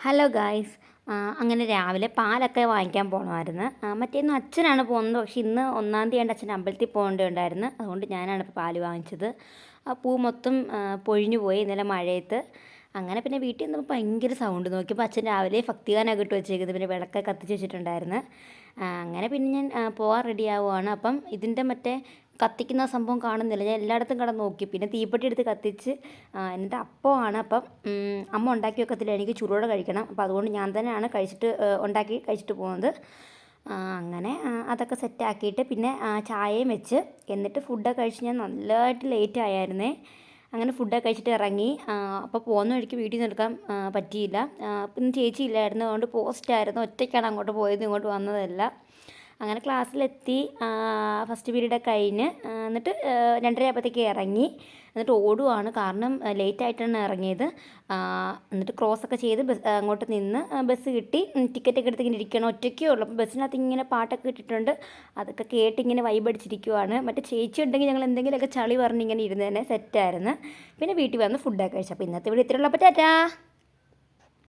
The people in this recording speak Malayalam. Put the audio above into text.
Hello guys. അങ്ങനെ രാവിലെ പാലൊക്കെ വാങ്ങിക്കാൻ പോകണമായിരുന്നു. മറ്റേന്ന് അച്ഛനാണ് പോകുന്നത്. പക്ഷേ ഇന്ന് 1-ാം തീയതി അച്ഛൻ അമ്പലത്തിൽ പോകേണ്ടതുണ്ടായിരുന്നു. അതുകൊണ്ട് ഞാനാണ് ഇപ്പോൾ പാല് വാങ്ങിച്ചത്. ആ പൂ മൊത്തം പൊഴിഞ്ഞു പോയി ഇന്നലെ മഴയത്ത്. അങ്ങനെ പിന്നെ വീട്ടിൽ നിന്നപ്പോൾ ഭയങ്കര സൗണ്ട്. നോക്കിയപ്പോൾ അച്ഛൻ രാവിലെ ഭക്തിഗാനമൊക്കെ ഇട്ട് വെച്ചേക്കുന്നത്. പിന്നെ വിളക്കൊക്കെ കത്തിച്ച് വെച്ചിട്ടുണ്ടായിരുന്നു. അങ്ങനെ പിന്നെ ഞാൻ പോകാൻ റെഡി ആവുകയാണ്. അപ്പം ഇതിൻ്റെ മറ്റേ കത്തിക്കുന്ന സംഭവം കാണുന്നില്ല. ഞാൻ എല്ലായിടത്തും കിടന്ന് നോക്കി. പിന്നെ തീപ്പെട്ടി എടുത്ത് കത്തിച്ച് എന്നിട്ട് അപ്പമാണ്. അപ്പം അമ്മ ഉണ്ടാക്കി വെക്കത്തില്ല, എനിക്ക് ചൂടോടെ കഴിക്കണം. അപ്പോൾ അതുകൊണ്ട് ഞാൻ തന്നെയാണ് ഉണ്ടാക്കി കഴിച്ചിട്ട് പോകുന്നത്. അങ്ങനെ അതൊക്കെ സെറ്റാക്കിയിട്ട് പിന്നെ ചായയും വെച്ച് എന്നിട്ട് ഫുഡൊക്കെ കഴിച്ച് ഞാൻ നല്ലതായിട്ട് ലേറ്റ് ആയായിരുന്നേ. അങ്ങനെ ഫുഡൊക്കെ കഴിച്ചിട്ട് ഇറങ്ങി. അപ്പോൾ പോകുന്ന വഴിക്ക് വീട്ടിൽ നിന്ന് എടുക്കാൻ പറ്റിയില്ല. പിന്നെ ചേച്ചി ഇല്ലായിരുന്നു, അതുകൊണ്ട് പോസ്റ്റായിരുന്നു. ഒറ്റയ്ക്കാണ് അങ്ങോട്ട് പോയത്, ഇങ്ങോട്ട് വന്നതല്ല. അങ്ങനെ ക്ലാസ്സിലെത്തി. ഫസ്റ്റ് പീരീഡ് കഴിഞ്ഞ് എന്നിട്ട് 2:30 ആയപ്പോഴത്തേക്ക് ഇറങ്ങി. എന്നിട്ട് ഓടുവാണ്, കാരണം ലേറ്റായിട്ടാണ് ഇറങ്ങിയത്. എന്നിട്ട് ക്രോസൊക്കെ ചെയ്ത് അങ്ങോട്ട് നിന്ന് ബസ് കിട്ടി. ടിക്കറ്റൊക്കെ എടുത്ത് ഇങ്ങനെ ഇരിക്കണം. ഒറ്റയ്ക്കേ ഉള്ളൂ. അപ്പോൾ ബസ്സിനകത്ത് ഇങ്ങനെ പാട്ടൊക്കെ ഇട്ടിട്ടുണ്ട്. അതൊക്കെ കേട്ടിങ്ങനെ വൈബടിച്ചിരിക്കുവാണ്. മറ്റേ ചേച്ചി ഉണ്ടെങ്കിൽ ഞങ്ങൾ എന്തെങ്കിലുമൊക്കെ ചളി പറഞ്ഞിങ്ങനെ ഇരുന്നേനെ, സെറ്റായിരുന്നു. പിന്നെ വീട്ടിൽ വന്ന് ഫുഡൊക്കെ കഴിച്ചു. അപ്പോൾ ഇന്നത്തെ വീഡിയോ ഇത്രയുള്ളൂ. അപ്പോൾ ടാറ്റാ.